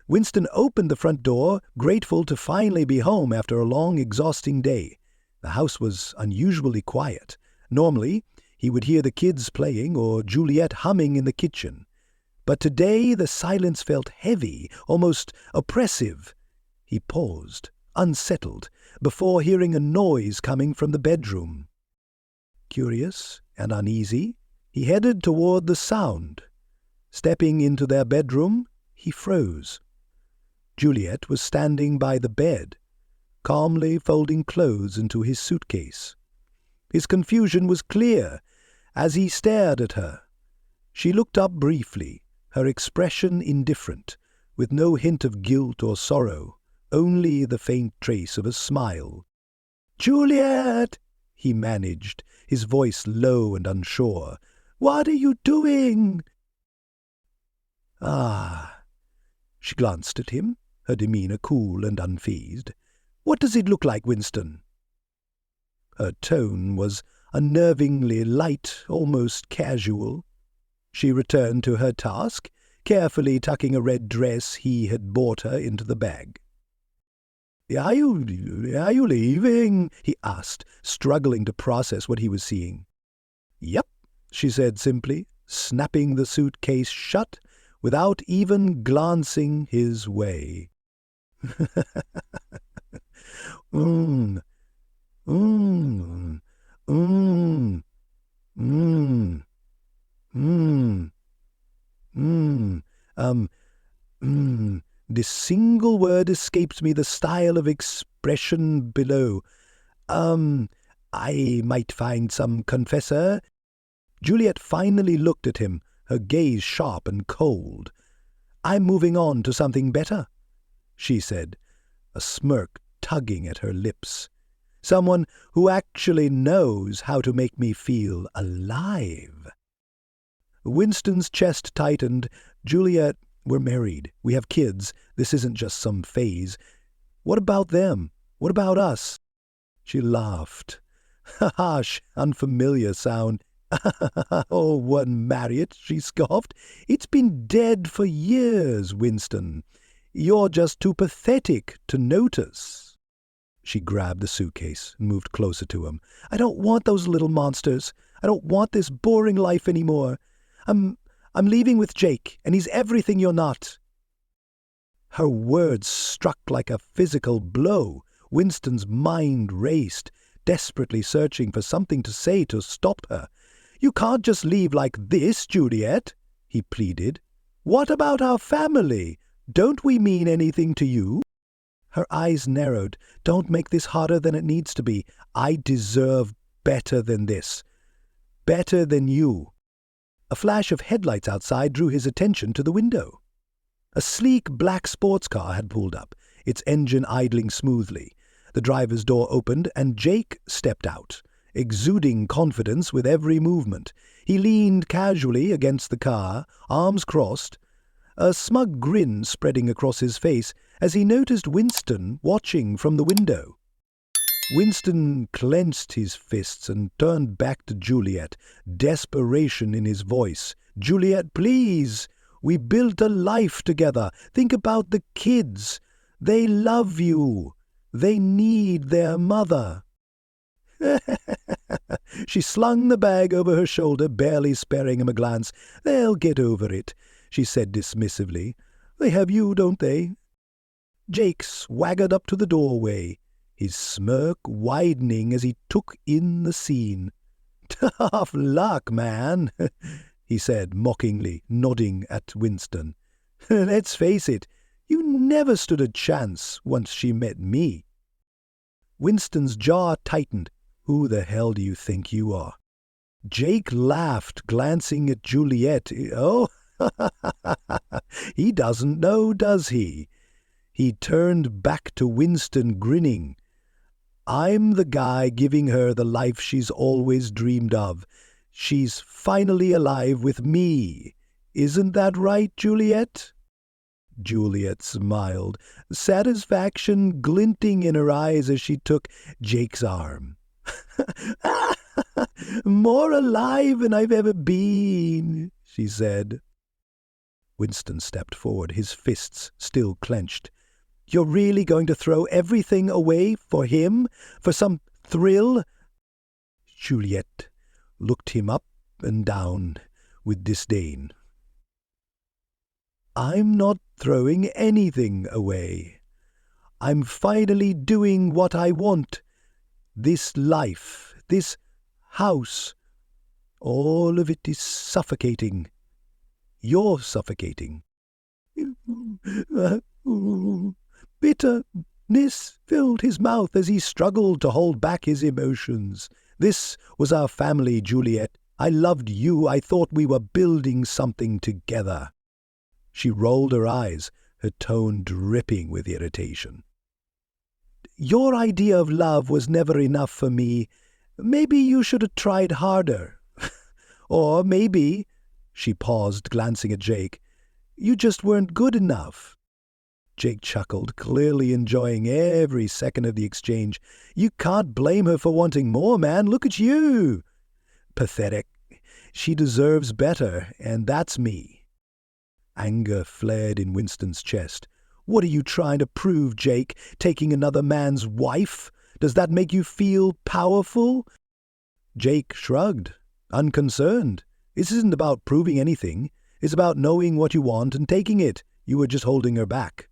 Winston opened the front door, grateful to finally be home after a long, exhausting day. The house was unusually quiet. Normally, he would hear the kids playing or Juliet humming in the kitchen. But today the silence felt heavy, almost oppressive. He paused, unsettled, before hearing a noise coming from the bedroom. Curious and uneasy, he headed toward the sound. Stepping into their bedroom, he froze. Juliet was standing by the bed, calmly folding clothes into his suitcase. His confusion was clear as he stared at her. She looked up briefly, her expression indifferent, with no hint of guilt or sorrow, only the faint trace of a smile. "Juliet!" he managed, his voice low and unsure. "What are you doing?" "Ah." She glanced at him, her demeanor cool and unfazed. "What does it look like, Winston?" Her tone was unnervingly light, almost casual. She returned to her task, carefully tucking a red dress he had bought her into the bag. Are you leaving?" he asked, struggling to process what he was seeing. "Yep," she said simply, snapping the suitcase shut without even glancing his way. Mm, mm, mm, mm, mm, This single word escapes me, the style of expression below. I might find some confessor." Juliet finally looked at him, her gaze sharp and cold. "I'm moving on to something better," she said, a smirk tugging at her lips. "Someone who actually knows how to make me feel alive." Winston's chest tightened. "Juliet, we're married. We have kids. This isn't just some phase. What about them? What about us?" She laughed. Harsh, unfamiliar sound. "Oh, one Marriott," she scoffed. "It's been dead for years, Winston. You're just too pathetic to notice." She grabbed the suitcase and moved closer to him. "I don't want those little monsters. I don't want this boring life anymore. I'm leaving with Jake, and he's everything you're not." Her words struck like a physical blow. Winston's mind raced, desperately searching for something to say to stop her. "You can't just leave like this, Juliet," he pleaded. "What about our family? Don't we mean anything to you?" Her eyes narrowed. "Don't make this harder than it needs to be. I deserve better than this. Better than you." A flash of headlights outside drew his attention to the window. A sleek black sports car had pulled up, its engine idling smoothly. The driver's door opened, and Jake stepped out, exuding confidence with every movement. He leaned casually against the car, arms crossed, a smug grin spreading across his face as he noticed Winston watching from the window. Winston clenched his fists and turned back to Juliet, desperation in his voice. "Juliet, please! We built a life together. Think about the kids. They love you. They need their mother." She slung the bag over her shoulder, barely sparing him a glance. "They'll get over it," she said dismissively. "They have you, don't they?" Jake swaggered up to the doorway, his smirk widening as he took in the scene. "Tough luck, man," he said mockingly, nodding at Winston. "Let's face it, you never stood a chance once she met me." Winston's jaw tightened. "Who the hell do you think you are?" Jake laughed, glancing at Juliet. "Oh, he doesn't know, does he?" He turned back to Winston, grinning. "I'm the guy giving her the life she's always dreamed of. She's finally alive with me. Isn't that right, Juliet?" Juliet smiled, satisfaction glinting in her eyes as she took Jake's arm. "More alive than I've ever been," she said. Winston stepped forward, his fists still clenched. "You're really going to throw everything away for him? For some thrill?" Juliet looked him up and down with disdain. "I'm not throwing anything away. I'm finally doing what I want. This life, this house, all of it is suffocating. You're suffocating." Bitterness filled his mouth as he struggled to hold back his emotions. "This was our family, Juliet. I loved you. I thought we were building something together." She rolled her eyes, her tone dripping with irritation. "Your idea of love was never enough for me. Maybe you should have tried harder. Or maybe," she paused, glancing at Jake, "you just weren't good enough." Jake chuckled, clearly enjoying every second of the exchange. "You can't blame her for wanting more, man. Look at you." "Pathetic. She deserves better, and that's me." Anger flared in Winston's chest. "What are you trying to prove, Jake? Taking another man's wife? Does that make you feel powerful?" Jake shrugged, unconcerned. "This isn't about proving anything. It's about knowing what you want and taking it. You were just holding her back."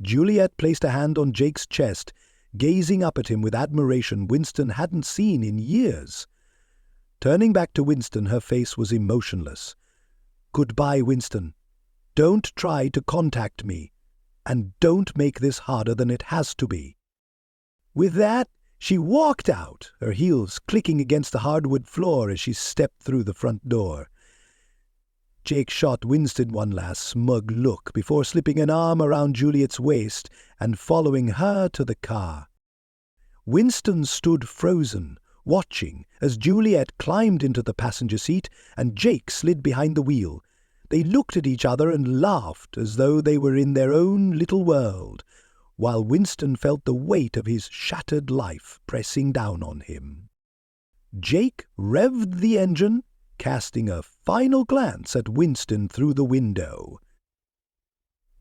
Juliet placed a hand on Jake's chest, gazing up at him with admiration Winston hadn't seen in years. Turning back to Winston, her face was emotionless. "Goodbye, Winston. Don't try to contact me, and don't make this harder than it has to be." With that, she walked out, her heels clicking against the hardwood floor as she stepped through the front door. Jake shot Winston one last smug look before slipping an arm around Juliet's waist and following her to the car. Winston stood frozen, watching as Juliet climbed into the passenger seat and Jake slid behind the wheel. They looked at each other and laughed as though they were in their own little world, while Winston felt the weight of his shattered life pressing down on him. Jake revved the engine, casting a final glance at Winston through the window.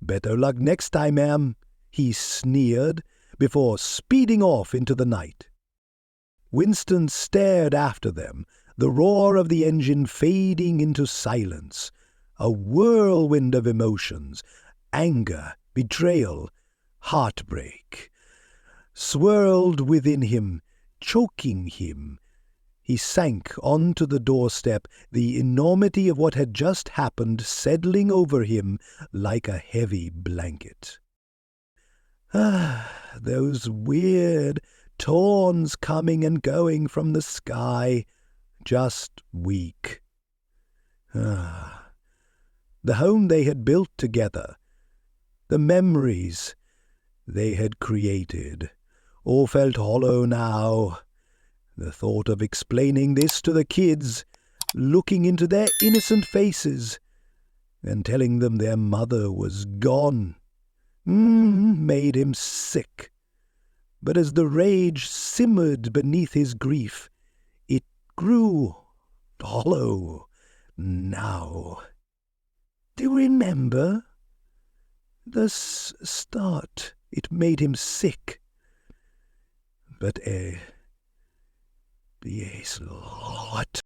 "Better luck next time, ma'am," he sneered, before speeding off into the night. Winston stared after them, the roar of the engine fading into silence, a whirlwind of emotions, anger, betrayal, heartbreak, swirled within him, choking him. He sank onto the doorstep, the enormity of what had just happened settling over him like a heavy blanket. Those weird taunts coming and going from the sky, just weak. The home they had built together, the memories they had created, all felt hollow now. The thought of explaining this to the kids, looking into their innocent faces, and telling them their mother was gone, made him sick. But as the rage simmered beneath his grief, it grew hollow now. Do you remember? The start, it made him sick. But yes, Lord.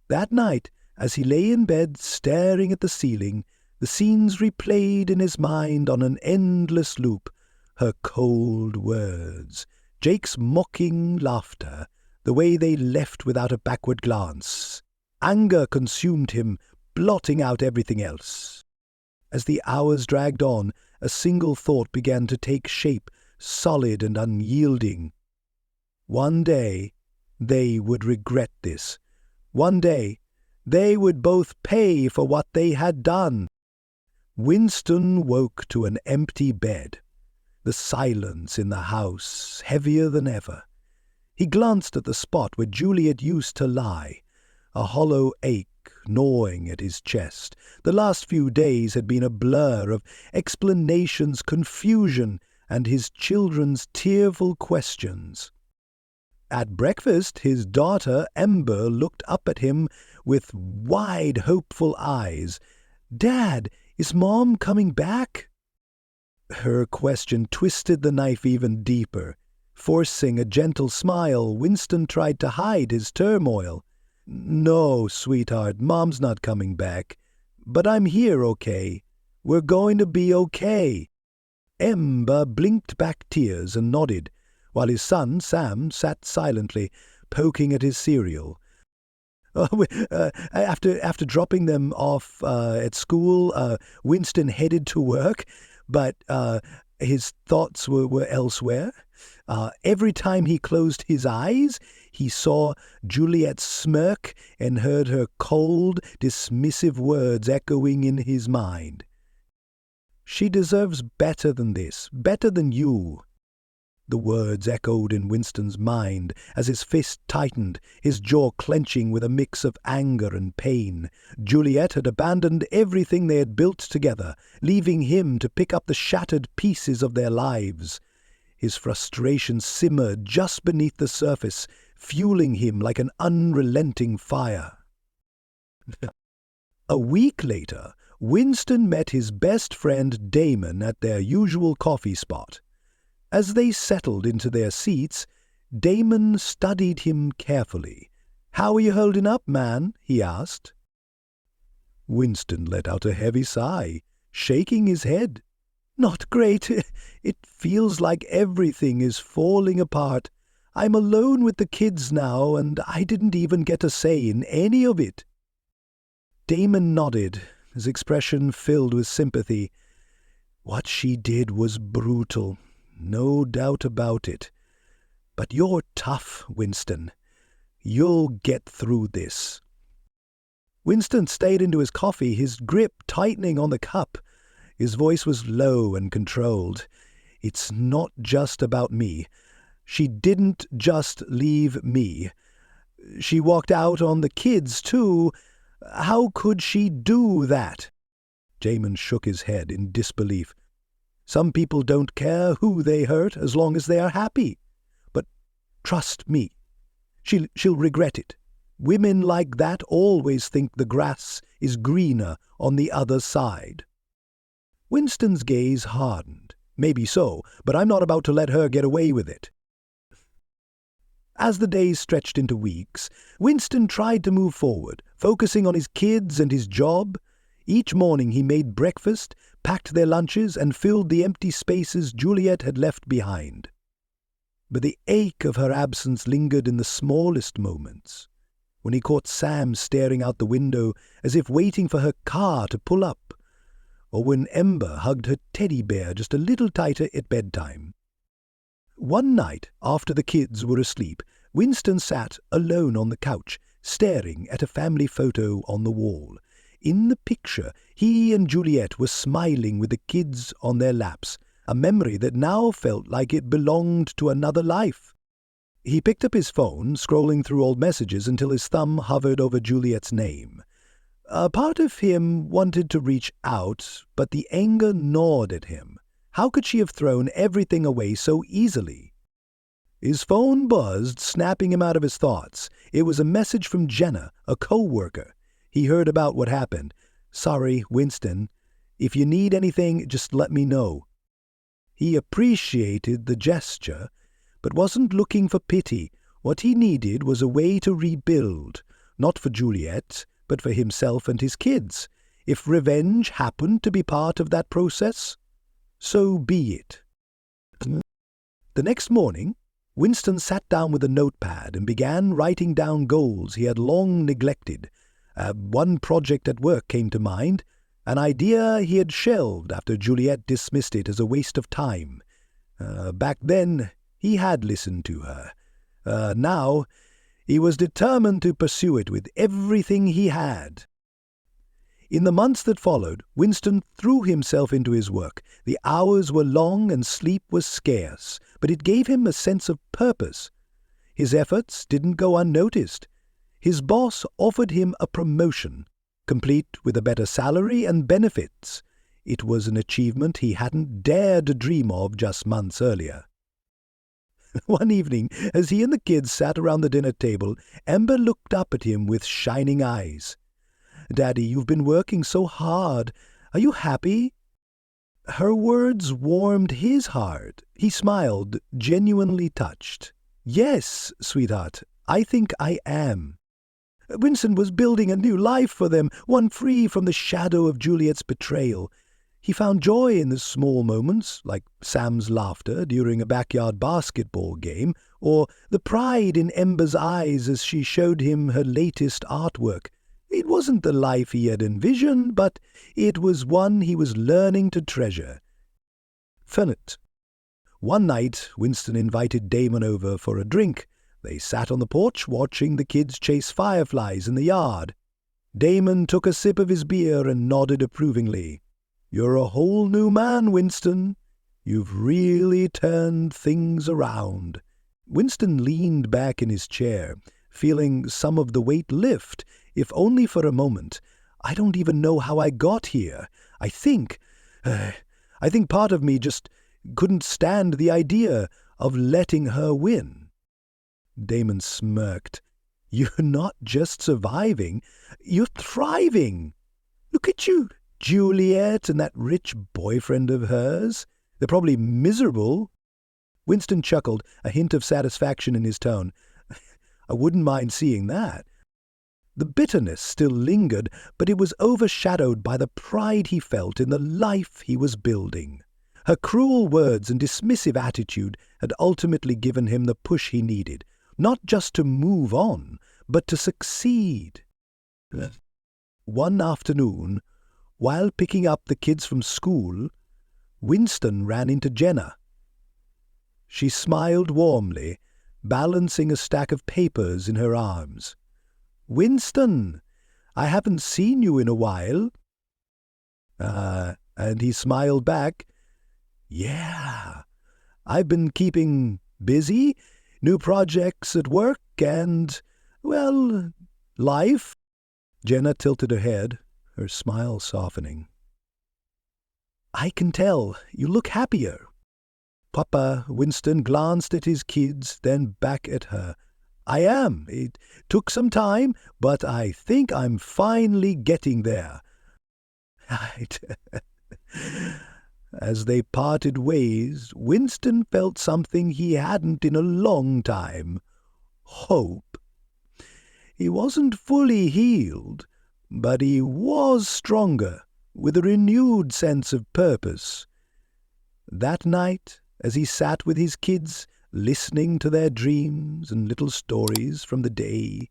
That night, as he lay in bed staring at the ceiling, the scenes replayed in his mind on an endless loop. Her cold words, Jake's mocking laughter, the way they left without a backward glance. Anger consumed him, blotting out everything else. As the hours dragged on, a single thought began to take shape, solid and unyielding. One day, they would regret this. One day, they would both pay for what they had done. Winston woke to an empty bed, the silence in the house heavier than ever. He glanced at the spot where Juliet used to lie, a hollow ache gnawing at his chest. The last few days had been a blur of explanations, confusion, and his children's tearful questions. At breakfast, his daughter, Ember, looked up at him with wide, hopeful eyes. "Dad, Is Mom coming back?" Her question twisted the knife even deeper. Forcing a gentle smile, Winston tried to hide his turmoil. "No, sweetheart, Mom's not coming back. But I'm here, okay? We're going to be okay." Ember blinked back tears and nodded, while his son, Sam, sat silently, poking at his cereal. After dropping them off at school, Winston headed to work, but his thoughts were elsewhere. Every time he closed his eyes, he saw Juliet's smirk and heard her cold, dismissive words echoing in his mind. "She deserves better than this, better than you." The words echoed in Winston's mind as his fist tightened, his jaw clenching with a mix of anger and pain. Juliet had abandoned everything they had built together, leaving him to pick up the shattered pieces of their lives. His frustration simmered just beneath the surface, fueling him like an unrelenting fire. A week later, Winston met his best friend Damon at their usual coffee spot. As they settled into their seats, Damon studied him carefully. "How are you holding up, man?" he asked. Winston let out a heavy sigh, shaking his head. "Not great. It feels like everything is falling apart. I'm alone with the kids now, and I didn't even get a say in any of it." Damon nodded, his expression filled with sympathy. "What she did was brutal. No doubt about it. But you're tough, Winston. You'll get through this." Winston stayed into his coffee, his grip tightening on the cup. His voice was low and controlled. "It's not just about me. She didn't just leave me. She walked out on the kids, too. How could she do that?" Damon shook his head in disbelief. "Some people don't care who they hurt as long as they are happy. But trust me, she'll regret it. Women like that always think the grass is greener on the other side." Winston's gaze hardened. "Maybe so, but I'm not about to let her get away with it." As the days stretched into weeks, Winston tried to move forward, focusing on his kids and his job. Each morning he made breakfast, packed their lunches, and filled the empty spaces Juliet had left behind. But the ache of her absence lingered in the smallest moments. When he caught Sam staring out the window as if waiting for her car to pull up, or when Ember hugged her teddy bear just a little tighter at bedtime. One night, after the kids were asleep, Winston sat alone on the couch, staring at a family photo on the wall. In the picture, he and Juliet were smiling with the kids on their laps, a memory that now felt like it belonged to another life. He picked up his phone, scrolling through old messages until his thumb hovered over Juliet's name. A part of him wanted to reach out, but the anger gnawed at him. How could she have thrown everything away so easily? His phone buzzed, snapping him out of his thoughts. It was a message from Jenna, a co-worker. He heard about what happened. "Sorry, Winston. If you need anything, just let me know." He appreciated the gesture, but wasn't looking for pity. What he needed was a way to rebuild, not for Juliet, but for himself and his kids. If revenge happened to be part of that process, so be it. The next morning, Winston sat down with a notepad and began writing down goals he had long neglected. One project at work came to mind, an idea he had shelved after Juliet dismissed it as a waste of time. Back then, he had listened to her. Now, he was determined to pursue it with everything he had. In the months that followed, Winston threw himself into his work. The hours were long and sleep was scarce, but it gave him a sense of purpose. His efforts didn't go unnoticed. His boss offered him a promotion, complete with a better salary and benefits. It was an achievement he hadn't dared to dream of just months earlier. One evening, as he and the kids sat around the dinner table, Ember looked up at him with shining eyes. "Daddy, you've been working so hard. Are you happy?" Her words warmed his heart. He smiled, genuinely touched. "Yes, sweetheart, I think I am." Winston was building a new life for them, one free from the shadow of Juliet's betrayal. He found joy in the small moments, like Sam's laughter during a backyard basketball game, or the pride in Ember's eyes as she showed him her latest artwork. It wasn't the life he had envisioned, but it was one he was learning to treasure. Finite. One night, Winston invited Damon over for a drink. They sat on the porch watching the kids chase fireflies in the yard. Damon took a sip of his beer and nodded approvingly. "You're a whole new man, Winston. You've really turned things around." Winston leaned back in his chair, feeling some of the weight lift, if only for a moment. "I don't even know how I got here. I think part of me just couldn't stand the idea of letting her win." Damon smirked. "You're not just surviving, you're thriving. Look at you, Juliet and that rich boyfriend of hers. They're probably miserable." Winston chuckled, a hint of satisfaction in his tone. "I wouldn't mind seeing that." The bitterness still lingered, but it was overshadowed by the pride he felt in the life he was building. Her cruel words and dismissive attitude had ultimately given him the push he needed, not just to move on, but to succeed. One afternoon, while picking up the kids from school, Winston ran into Jenna. She smiled warmly, balancing a stack of papers in her arms. "Winston, I haven't seen you in a while." And he smiled back. "Yeah, I've been keeping busy, new projects at work and, well, life." Jenna tilted her head, her smile softening. "I can tell. You look happier." Papa Winston glanced at his kids, then back at her. "I am. It took some time, but I think I'm finally getting there." As they parted ways, Winston felt something he hadn't in a long time: hope. He wasn't fully healed, but he was stronger, with a renewed sense of purpose. That night, as he sat with his kids, listening to their dreams and little stories from the day,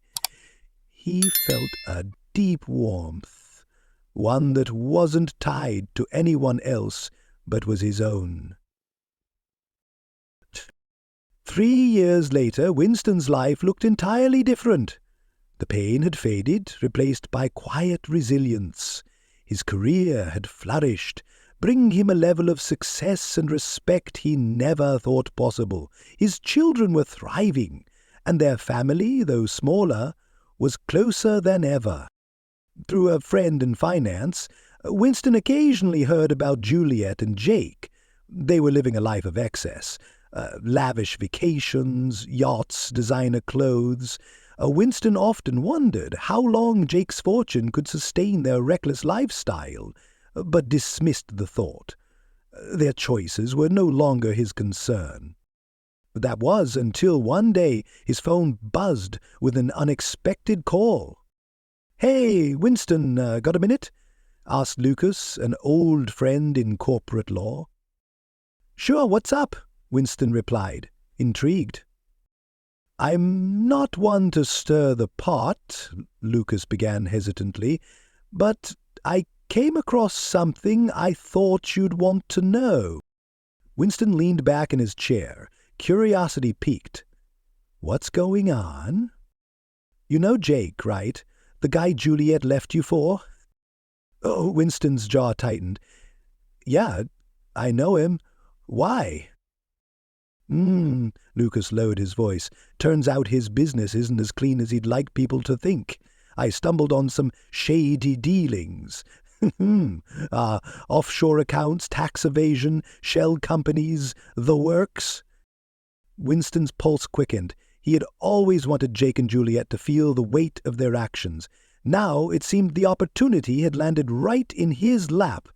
he felt a deep warmth, one that wasn't tied to anyone else but was his own. 3 years later, Winston's life looked entirely different. The pain had faded, replaced by quiet resilience. His career had flourished, bringing him a level of success and respect he never thought possible. His children were thriving, and their family, though smaller, was closer than ever. Through a friend in finance, Winston occasionally heard about Juliet and Jake. They were living a life of excess. Lavish vacations, yachts, designer clothes. Winston often wondered how long Jake's fortune could sustain their reckless lifestyle, but dismissed the thought. Their choices were no longer his concern. That was until one day his phone buzzed with an unexpected call. "Hey, Winston, got a minute?" asked Lucas, an old friend in corporate law. "Sure, what's up?" Winston replied, intrigued. "I'm not one to stir the pot," Lucas began hesitantly, "but I came across something I thought you'd want to know." Winston leaned back in his chair, curiosity piqued. "What's going on?" "You know Jake, right? The guy Juliet left you for?" Oh, Winston's jaw tightened. "Yeah, I know him. Why?" Lucas lowered his voice. "Turns out his business isn't as clean as he'd like people to think. I stumbled on some shady dealings. Offshore accounts, tax evasion, shell companies, the works." Winston's pulse quickened. He had always wanted Jake and Juliet to feel the weight of their actions. Now it seemed the opportunity had landed right in his lap,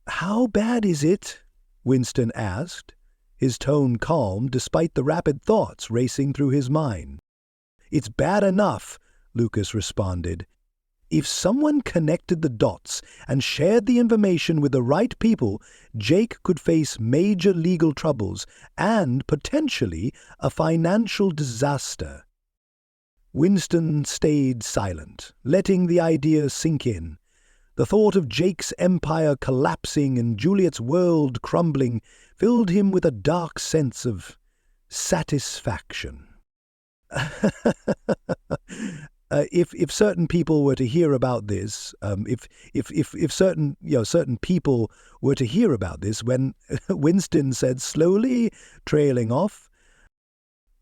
How bad is it? Winston asked, his tone calm despite the rapid thoughts racing through his mind. It's bad enough, Lucas responded. If someone connected the dots and shared the information with the right people, Jake could face major legal troubles and, potentially, a financial disaster. Winston stayed silent, letting the idea sink in. The thought of Jake's empire collapsing and Juliet's world crumbling filled him with a dark sense of satisfaction. If certain people were to hear about this, if certain people were to hear about this, when Winston said slowly, trailing off,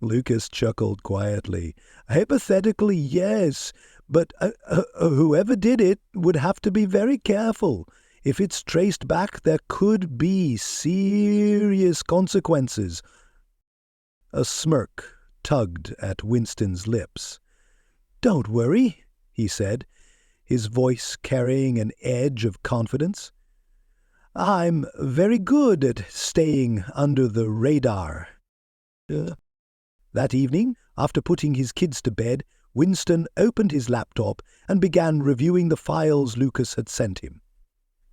Lucas chuckled quietly. Hypothetically, yes, but whoever did it would have to be very careful. If it's traced back, there could be serious consequences. A smirk tugged at Winston's lips. Don't worry, he said, his voice carrying an edge of confidence. I'm very good at staying under the radar. That evening, after putting his kids to bed, Winston opened his laptop and began reviewing the files Lucas had sent him.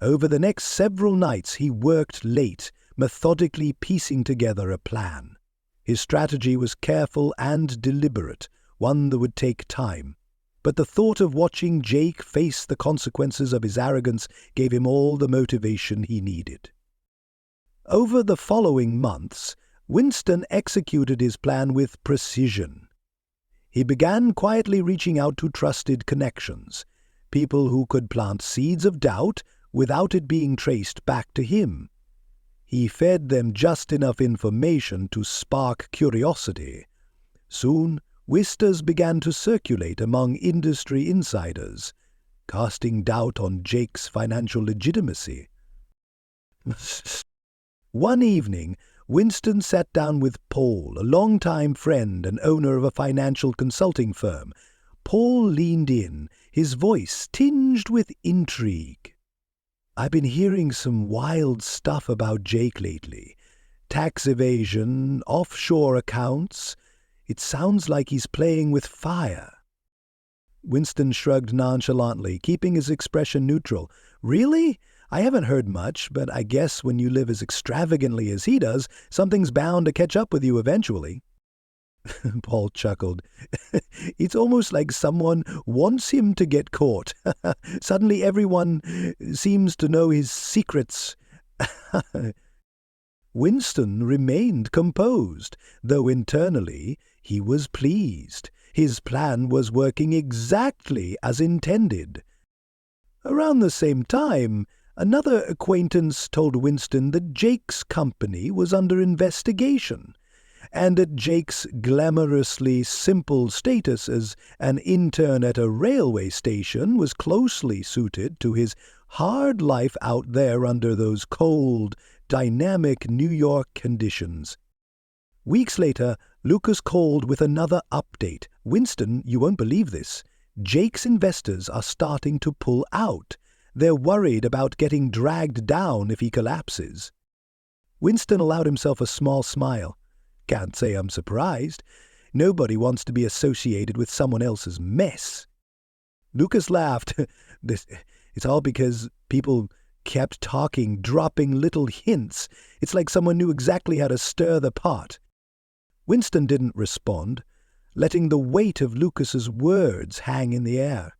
Over the next several nights he worked late, methodically piecing together a plan. His strategy was careful and deliberate, one that would take time. But the thought of watching Jake face the consequences of his arrogance gave him all the motivation he needed. Over the following months, Winston executed his plan with precision. He began quietly reaching out to trusted connections, people who could plant seeds of doubt without it being traced back to him. He fed them just enough information to spark curiosity. Soon, whispers began to circulate among industry insiders, casting doubt on Jake's financial legitimacy. One evening, Winston sat down with Paul, a longtime friend and owner of a financial consulting firm. Paul leaned in, his voice tinged with intrigue. I've been hearing some wild stuff about Jake lately. Tax evasion, offshore accounts. It sounds like he's playing with fire. Winston shrugged nonchalantly, keeping his expression neutral. Really? I haven't heard much, but I guess when you live as extravagantly as he does, something's bound to catch up with you eventually. Paul chuckled. It's almost like someone wants him to get caught. Suddenly everyone seems to know his secrets. Winston remained composed, though internally he was pleased. His plan was working exactly as intended. Around the same time, another acquaintance told Winston that Jake's company was under investigation, and that Jake's glamorously simple status as an intern at a railway station was closely suited to his hard life out there under those cold, dynamic New York conditions. Weeks later, Lucas called with another update. Winston, you won't believe this. Jake's investors are starting to pull out. They're worried about getting dragged down if he collapses. Winston allowed himself a small smile. Can't say I'm surprised. Nobody wants to be associated with someone else's mess. Lucas laughed. It's all because people kept talking, dropping little hints. It's like someone knew exactly how to stir the pot. Winston didn't respond, letting the weight of Lucas's words hang in the air.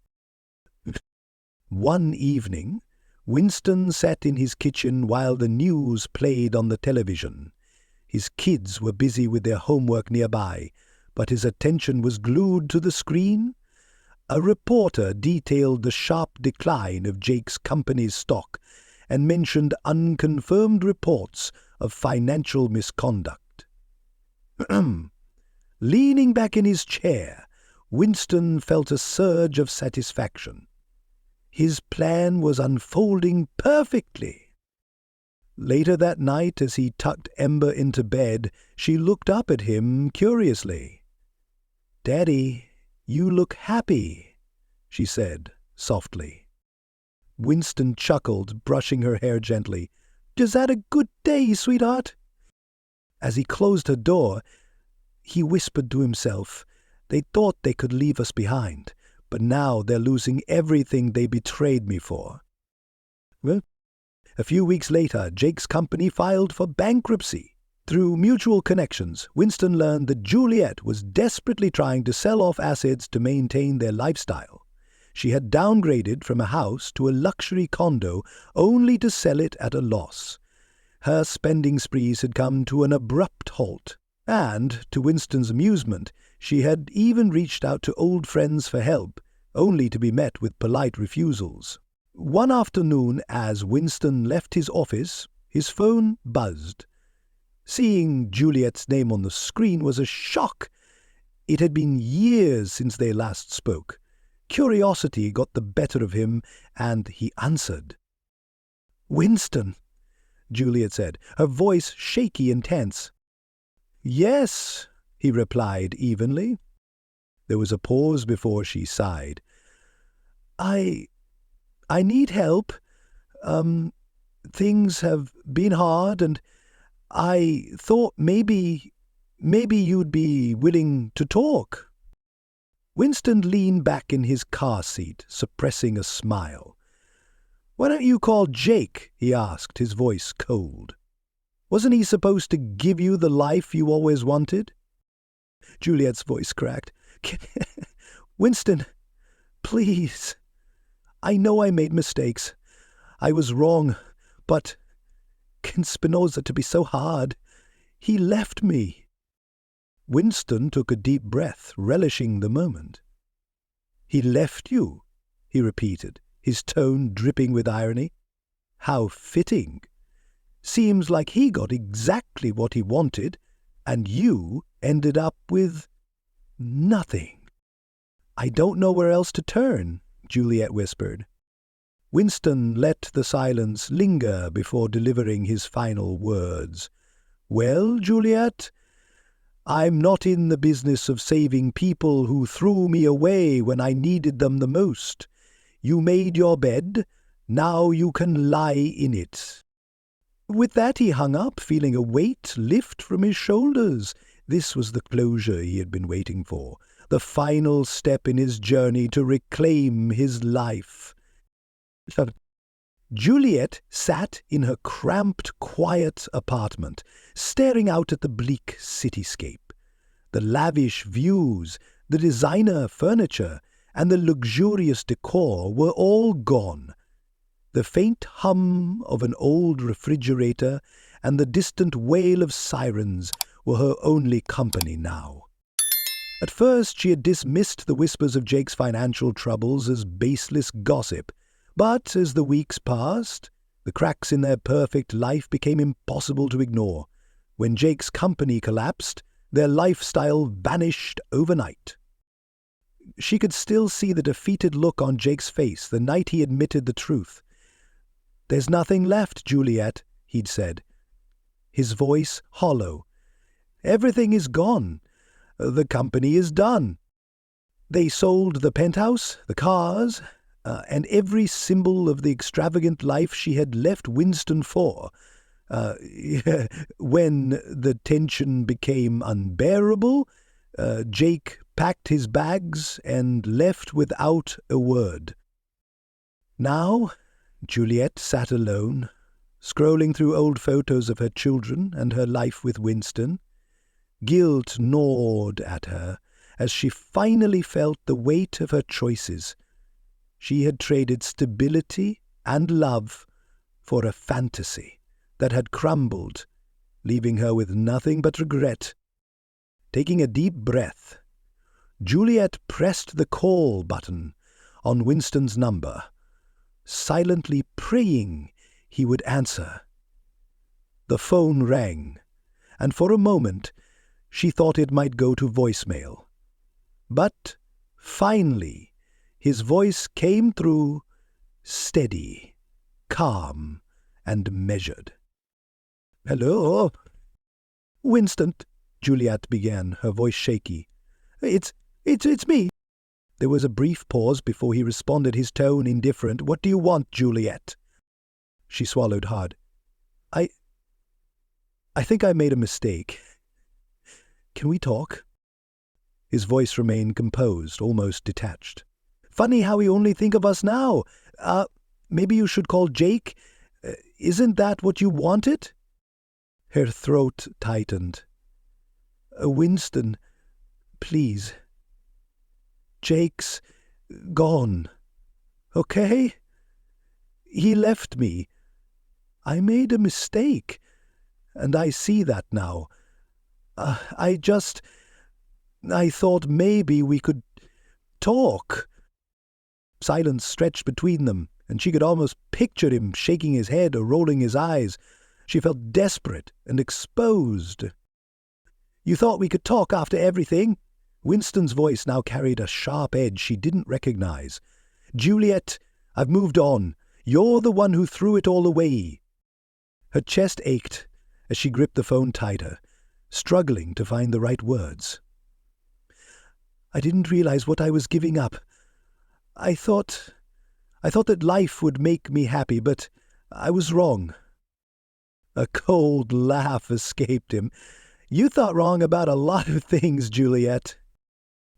One evening, Winston sat in his kitchen while the news played on the television. His kids were busy with their homework nearby, but his attention was glued to the screen. A reporter detailed the sharp decline of Jake's company's stock and mentioned unconfirmed reports of financial misconduct. Leaning back in his chair, Winston felt a surge of satisfaction. His plan was unfolding perfectly. Later that night, as he tucked Ember into bed, she looked up at him curiously. "Daddy, you look happy," she said softly. Winston chuckled, brushing her hair gently. "Is that a good day, sweetheart?" As he closed her door, he whispered to himself, "They thought they could leave us behind, but now they're losing everything they betrayed me for." Well, a few weeks later, Jake's company filed for bankruptcy. Through mutual connections, Winston learned that Juliet was desperately trying to sell off assets to maintain their lifestyle. She had downgraded from a house to a luxury condo only to sell it at a loss. Her spending sprees had come to an abrupt halt, and, to Winston's amusement, she had even reached out to old friends for help, only to be met with polite refusals. One afternoon, as Winston left his office, his phone buzzed. Seeing Juliet's name on the screen was a shock. It had been years since they last spoke. Curiosity got the better of him, and he answered. "Winston," Juliet said, her voice shaky and tense. "Yes," he replied evenly. There was a pause before she sighed. I need help. Things have been hard, and I thought maybe you'd be willing to talk." Winston leaned back in his car seat, suppressing a smile. "Why don't you call Jake?" he asked, his voice cold. "Wasn't he supposed to give you the life you always wanted?" Juliet's voice cracked. "Winston, please. I know I made mistakes. I was wrong, but can Spinoza to be so hard? He left me." Winston took a deep breath, relishing the moment. "He left you?" he repeated, his tone dripping with irony. "How fitting. Seems like he got exactly what he wanted, and you ended up with nothing." "I don't know where else to turn," Juliet whispered. Winston let the silence linger before delivering his final words. "Well, Juliet, I'm not in the business of saving people who threw me away when I needed them the most. You made your bed, now you can lie in it." With that he hung up, feeling a weight lift from his shoulders. This was the closure he had been waiting for, the final step in his journey to reclaim his life. Juliet sat in her cramped, quiet apartment, staring out at the bleak cityscape. The lavish views, the designer furniture, and the luxurious decor were all gone. The faint hum of an old refrigerator and the distant wail of sirens were her only company now. At first she had dismissed the whispers of Jake's financial troubles as baseless gossip, but as the weeks passed, the cracks in their perfect life became impossible to ignore. When Jake's company collapsed, their lifestyle vanished overnight. She could still see the defeated look on Jake's face the night he admitted the truth. "There's nothing left, Juliet," he'd said, his voice hollow. "Everything is gone. The company is done. They sold the penthouse, the cars, and every symbol of the extravagant life she had left Winston for. When the tension became unbearable, Jake packed his bags and left without a word." Now, Juliet sat alone, scrolling through old photos of her children and her life with Winston. Guilt gnawed at her as she finally felt the weight of her choices. She had traded stability and love for a fantasy that had crumbled, leaving her with nothing but regret. Taking a deep breath, Juliet pressed the call button on Winston's number, silently praying he would answer. The phone rang, and for a moment she thought it might go to voicemail. But finally, his voice came through, steady, calm, and measured. "Hello?" "Winston," Juliet began, her voice shaky. It's me. There was a brief pause before he responded, his tone indifferent. "What do you want, Juliet?" She swallowed hard. I think I made a mistake. Can we talk?" His voice remained composed, almost detached. "Funny how you only think of us now. Maybe you should call Jake? Isn't that what you wanted?" Her throat tightened. "Winston, please. Jake's gone. Okay? He left me. I made a mistake, and I see that now. I thought maybe we could talk." Silence stretched between them, and she could almost picture him shaking his head or rolling his eyes. She felt desperate and exposed. "You thought we could talk after everything?" Winston's voice now carried a sharp edge she didn't recognize. "Juliet, I've moved on. You're the one who threw it all away." Her chest ached as she gripped the phone tighter, struggling to find the right words. "I didn't realize what I was giving up. I thought that life would make me happy, but I was wrong." A cold laugh escaped him. "You thought wrong about a lot of things, Juliet."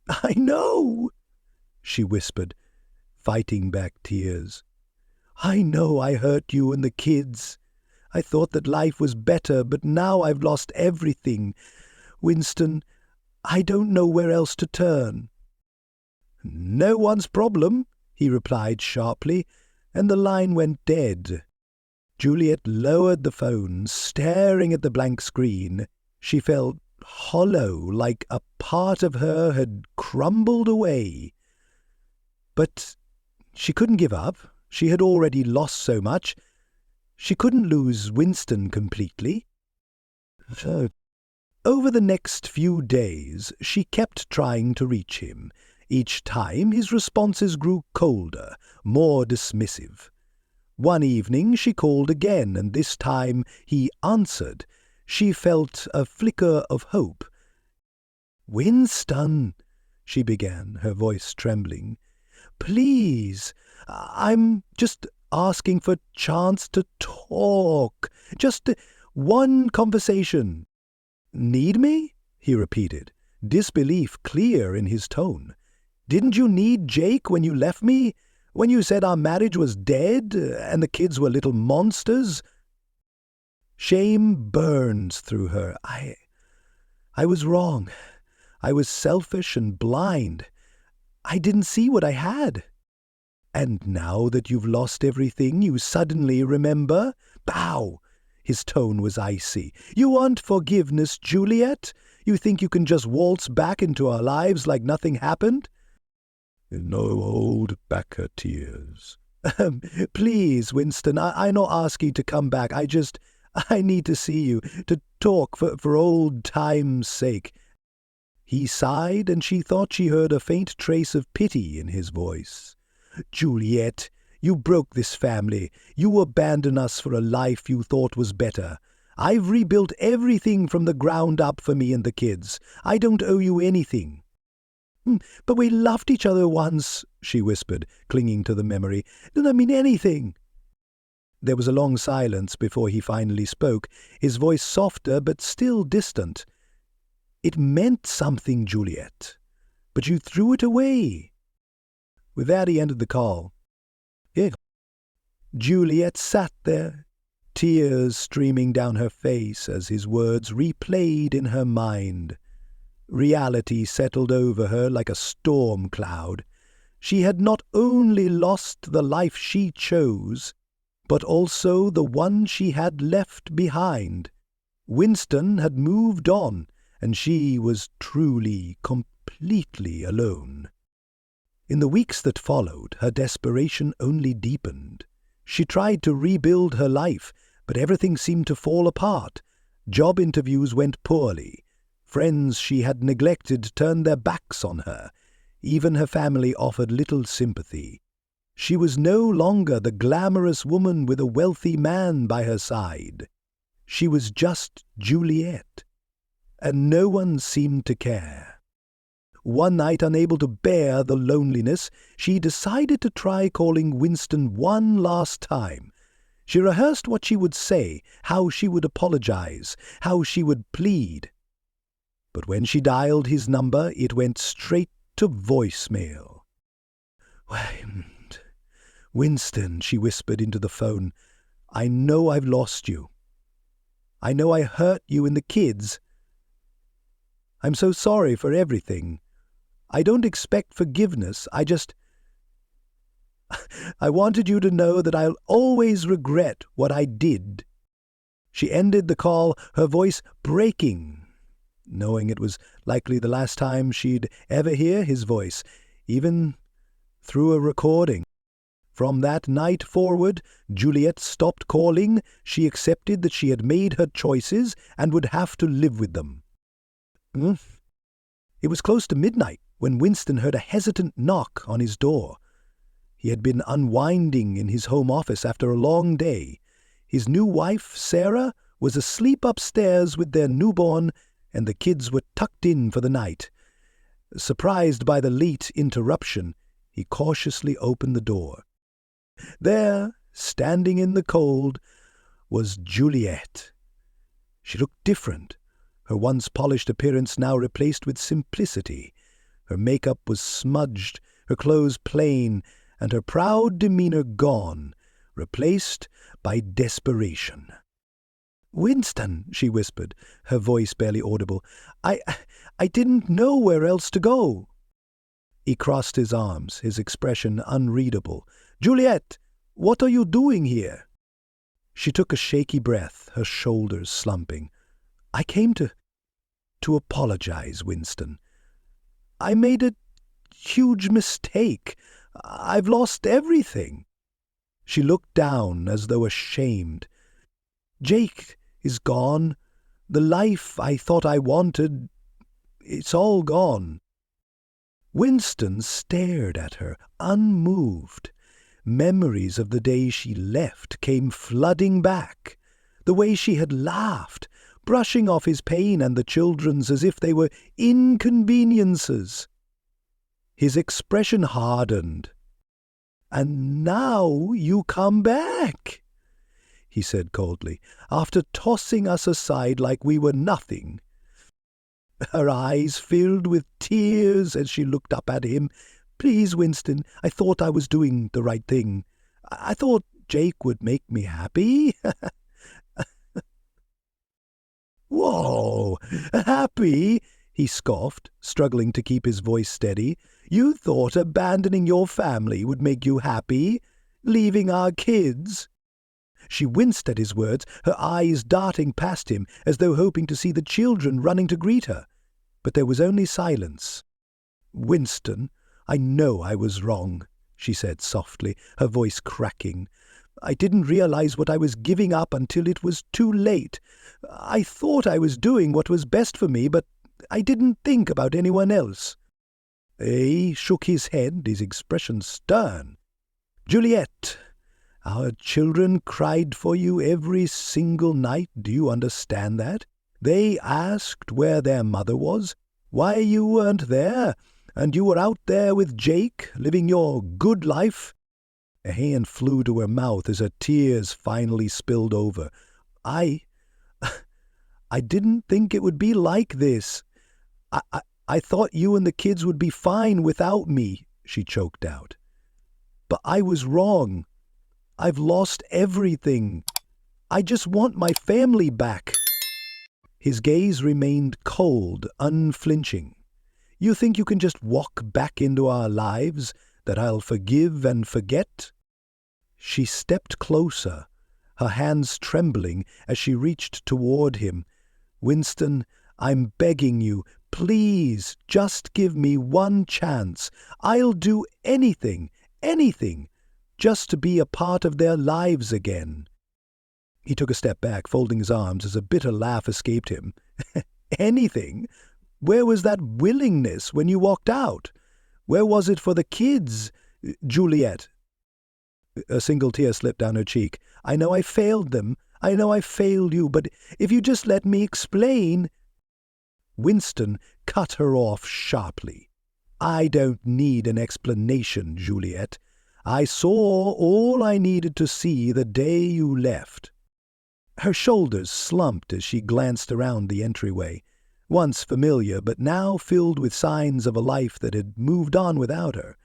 "I know," she whispered, fighting back tears. "I know I hurt you and the kids. I thought that life was better, but now I've lost everything. Winston, I don't know where else to turn." "No one's problem," he replied sharply, and the line went dead. Juliet lowered the phone, staring at the blank screen. She felt hollow, like a part of her had crumbled away. But she couldn't give up. She had already lost so much. She couldn't lose Winston completely. Over the next few days, she kept trying to reach him. Each time his responses grew colder, more dismissive. One evening she called again, and this time he answered. She felt a flicker of hope. "Winston," she began, her voice trembling, "please, I'm just asking for a chance to talk. Just one conversation." "Need me?" he repeated, disbelief clear in his tone. "Didn't you need Jake when you left me? When you said our marriage was dead and the kids were little monsters?" Shame burns through her. I was wrong. I was selfish and blind. I didn't see what I had." "And now that you've lost everything, you suddenly remember?" "Bow!" His tone was icy. "You want forgiveness, Juliet? You think you can just waltz back into our lives like nothing happened?" No hold back her tears. "Please, Winston, I'm not asking you to come back. I need to see you, to talk for old time's sake." He sighed, and she thought she heard a faint trace of pity in his voice. "Juliet, you broke this family. You abandoned us for a life you thought was better. I've rebuilt everything from the ground up for me and the kids. I don't owe you anything." "But we loved each other once," she whispered, clinging to the memory. "Doesn't that mean anything?" There was a long silence before he finally spoke, his voice softer but still distant. "It meant something, Juliet, but you threw it away." With that he ended the call. Juliet sat there, tears streaming down her face as his words replayed in her mind. Reality settled over her like a storm cloud. She had not only lost the life she chose, but also the one she had left behind. Winston had moved on, and she was truly, completely alone. In the weeks that followed, her desperation only deepened. She tried to rebuild her life, but everything seemed to fall apart. Job interviews went poorly. Friends she had neglected turned their backs on her. Even her family offered little sympathy. She was no longer the glamorous woman with a wealthy man by her side. She was just Juliet, and no one seemed to care. One night, unable to bear the loneliness, she decided to try calling Winston one last time. She rehearsed what she would say, how she would apologize, how she would plead. But when she dialed his number, it went straight to voicemail. "Winston," she whispered into the phone, "I know I've lost you. I know I hurt you and the kids. I'm so sorry for everything. I don't expect forgiveness. I wanted you to know that I'll always regret what I did." She ended the call, her voice breaking, knowing it was likely the last time she'd ever hear his voice, even through a recording. From that night forward, Juliet stopped calling. She accepted that she had made her choices and would have to live with them. It was close to midnight when Winston heard a hesitant knock on his door. He had been unwinding in his home office after a long day. His new wife, Sarah, was asleep upstairs with their newborn, and the kids were tucked in for the night. Surprised by the late interruption, he cautiously opened the door. There, standing in the cold, was Juliet. She looked different, her once polished appearance now replaced with simplicity. Her makeup was smudged, her clothes plain, and her proud demeanor gone, replaced by desperation. "Winston," she whispered, her voice barely audible, I didn't know where else to go." He crossed his arms, his expression unreadable. "Juliet, what are you doing here?" She took a shaky breath, her shoulders slumping. "I came to apologize, Winston. I made a huge mistake. I've lost everything." She looked down as though ashamed. "Jake is gone. The life I thought I wanted, it's all gone." Winston stared at her, unmoved. Memories of the day she left came flooding back. The way she had laughed, brushing off his pain and the children's as if they were inconveniences. His expression hardened. "And now you come back," he said coldly, "after tossing us aside like we were nothing." Her eyes filled with tears as she looked up at him. "Please, Winston, I thought I was doing the right thing. I thought Jake would make me happy." "Whoa, happy?" he scoffed, struggling to keep his voice steady. "You thought abandoning your family would make you happy? Leaving our kids?" She winced at his words, her eyes darting past him as though hoping to see the children running to greet her. But there was only silence. "Winston, I know I was wrong," she said softly, her voice cracking. "I didn't realize what I was giving up until it was too late. I thought I was doing what was best for me, but I didn't think about anyone else." He shook his head, his expression stern. "Juliet, our children cried for you every single night. Do you understand that? They asked where their mother was, why you weren't there, and you were out there with Jake, living your good life." A hand flew to her mouth as her tears finally spilled over. I didn't think it would be like this. I thought you and the kids would be fine without me," she choked out. "But I was wrong. I've lost everything. I just want my family back." His gaze remained cold, unflinching. "You think you can just walk back into our lives, that I'll forgive and forget?" She stepped closer, her hands trembling as she reached toward him. "Winston, I'm begging you, please, just give me one chance. I'll do anything, just to be a part of their lives again." He took a step back, folding his arms as a bitter laugh escaped him. "Anything? Where was that willingness when you walked out? Where was it for the kids, Juliet?" A single tear slipped down her cheek. "I know I failed them. I know I failed you, but if you just let me explain—" Winston cut her off sharply. I don't need an explanation, Juliet. I saw all I needed to see the day you left." Her shoulders slumped as she glanced around the entryway, once familiar but now filled with signs of a life that had moved on without her.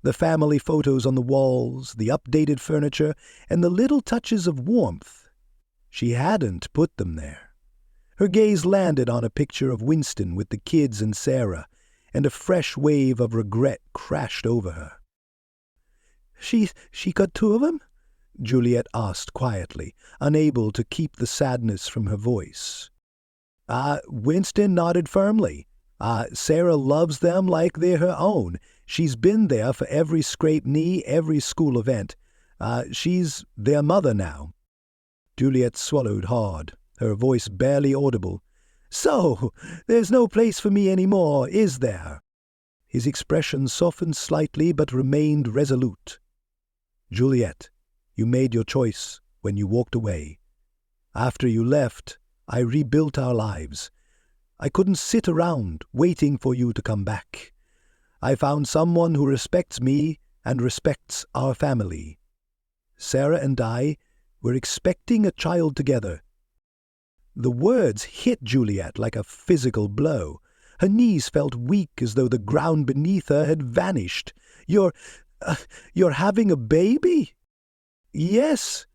The family photos on the walls, the updated furniture, and the little touches of warmth. She hadn't put them there. Her gaze landed on a picture of Winston with the kids and Sarah, and a fresh wave of regret crashed over her. She got two of them?" Juliet asked quietly, unable to keep the sadness from her voice. Winston nodded firmly. Sarah loves them like they're her own. She's been there for every scraped knee, every school event. She's their mother now." Juliet swallowed hard, her voice barely audible. "So, there's no place for me any more, is there?" His expression softened slightly but remained resolute. "Juliet, you made your choice when you walked away. After you left, I rebuilt our lives. I couldn't sit around waiting for you to come back. I found someone who respects me and respects our family. Sarah and I were expecting a child together." The words hit Juliet like a physical blow. Her knees felt weak as though the ground beneath her had vanished. You're having a baby?" "Yes,"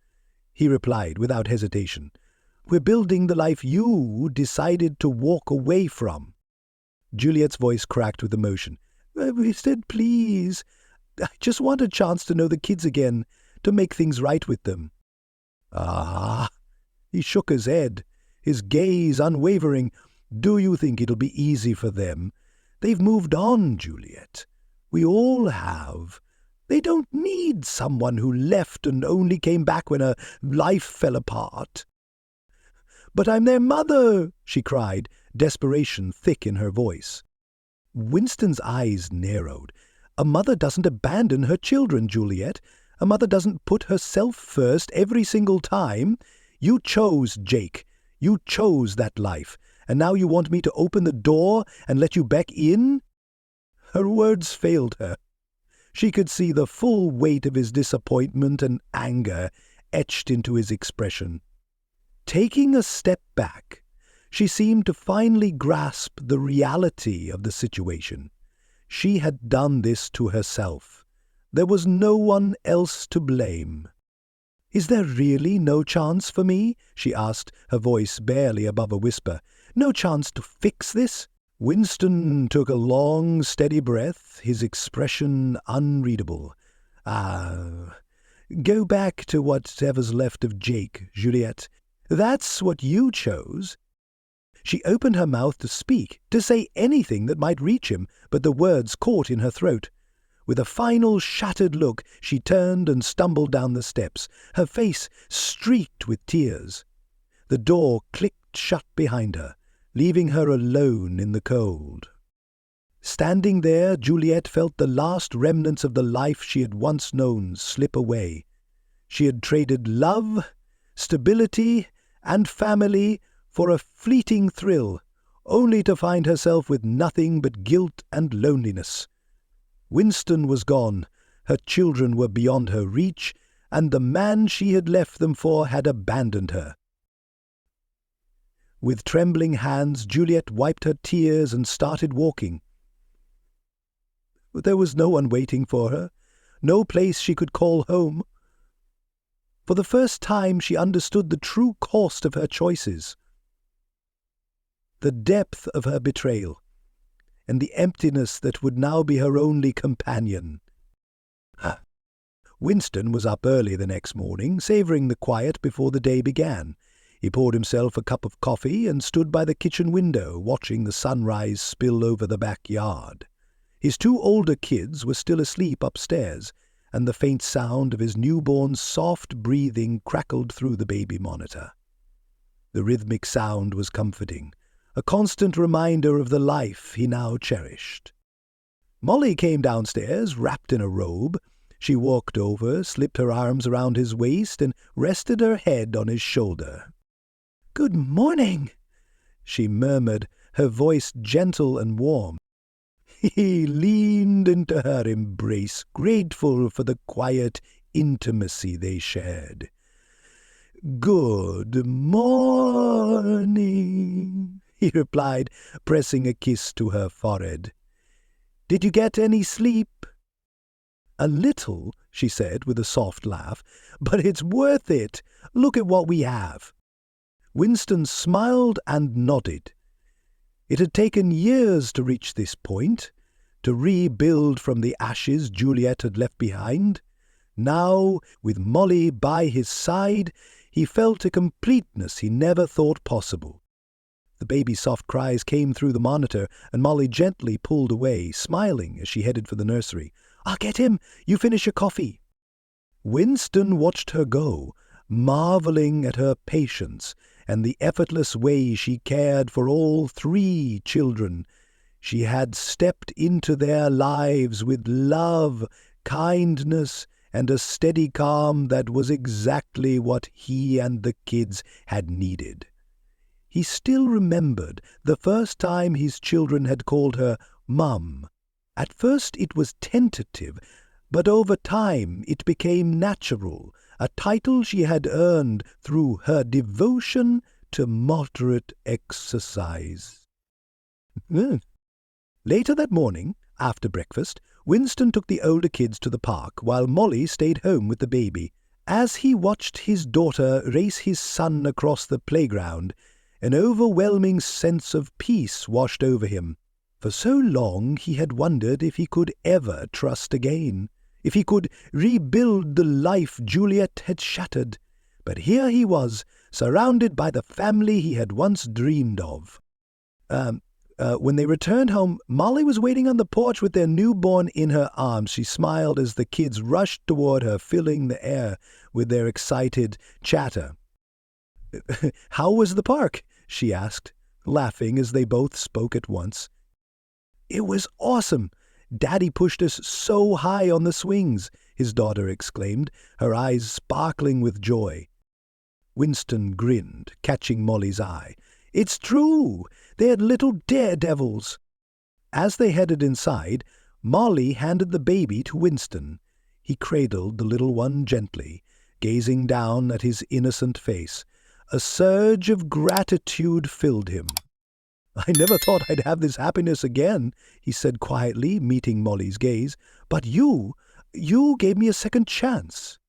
he replied without hesitation. "We're building the life you decided to walk away from." Juliet's voice cracked with emotion. "Winston, please. I just want a chance to know the kids again, to make things right with them." He shook his head, his gaze unwavering. "Do you think it'll be easy for them? They've moved on, Juliet. We all have. They don't need someone who left and only came back when her life fell apart." "But I'm their mother," she cried, desperation thick in her voice. Winston's eyes narrowed. "A mother doesn't abandon her children, Juliet. A mother doesn't put herself first every single time. You chose Jake. You chose that life. And now you want me to open the door and let you back in?" Her words failed her. She could see the full weight of his disappointment and anger etched into his expression. Taking a step back, she seemed to finally grasp the reality of the situation. She had done this to herself. There was no one else to blame. "Is there really no chance for me?" she asked, her voice barely above a whisper. "No chance to fix this?" Winston took a long, steady breath, his expression unreadable. Go back to whatever's left of Jake, Juliet. That's what you chose." She opened her mouth to speak, to say anything that might reach him, but the words caught in her throat. With a final shattered look, she turned and stumbled down the steps, her face streaked with tears. The door clicked shut behind her, leaving her alone in the cold. Standing there, Juliet felt the last remnants of the life she had once known slip away. She had traded love, stability, and family for a fleeting thrill, only to find herself with nothing but guilt and loneliness. Winston was gone, her children were beyond her reach, and the man she had left them for had abandoned her. With trembling hands, Juliet wiped her tears and started walking. There was no one waiting for her, no place she could call home. For the first time she understood the true cost of her choices, the depth of her betrayal, and the emptiness that would now be her only companion. Winston was up early the next morning, savouring the quiet before the day began. He poured himself a cup of coffee and stood by the kitchen window, watching the sunrise spill over the backyard. His two older kids were still asleep upstairs, and the faint sound of his newborn's soft breathing crackled through the baby monitor. The rhythmic sound was comforting, a constant reminder of the life he now cherished. Molly came downstairs, wrapped in a robe. She walked over, slipped her arms around his waist, and rested her head on his shoulder. "Good morning," she murmured, her voice gentle and warm. He leaned into her embrace, grateful for the quiet intimacy they shared. "Good morning," he replied, pressing a kiss to her forehead. "Did you get any sleep?" "A little," she said with a soft laugh, "but it's worth it. Look at what we have." Winston smiled and nodded. It had taken years to reach this point, to rebuild from the ashes Juliet had left behind. Now, with Molly by his side, he felt a completeness he never thought possible. The baby's soft cries came through the monitor, and Molly gently pulled away, smiling as she headed for the nursery. "I'll get him. You finish your coffee." Winston watched her go, marveling at her patience and the effortless way she cared for all three children. She had stepped into their lives with love, kindness, and a steady calm that was exactly what he and the kids had needed. He still remembered the first time his children had called her Mum. At first it was tentative, but over time it became natural, a title she had earned through her devotion to moderate exercise. Later that morning, after breakfast, Winston took the older kids to the park while Molly stayed home with the baby. As he watched his daughter race his son across the playground, an overwhelming sense of peace washed over him. For so long he had wondered if he could ever trust again, if he could rebuild the life Juliet had shattered. But here he was, surrounded by the family he had once dreamed of. When they returned home, Molly was waiting on the porch with their newborn in her arms. She smiled as the kids rushed toward her, filling the air with their excited chatter. "How was the park?" she asked, laughing as they both spoke at once. "It was awesome. Daddy pushed us so high on the swings," his daughter exclaimed, her eyes sparkling with joy. Winston grinned, catching Molly's eye. "It's true. They're little daredevils." As they headed inside, Molly handed the baby to Winston. He cradled the little one gently, gazing down at his innocent face. A surge of gratitude filled him. "I never thought I'd have this happiness again," he said quietly, meeting Molly's gaze. "But you gave me a second chance."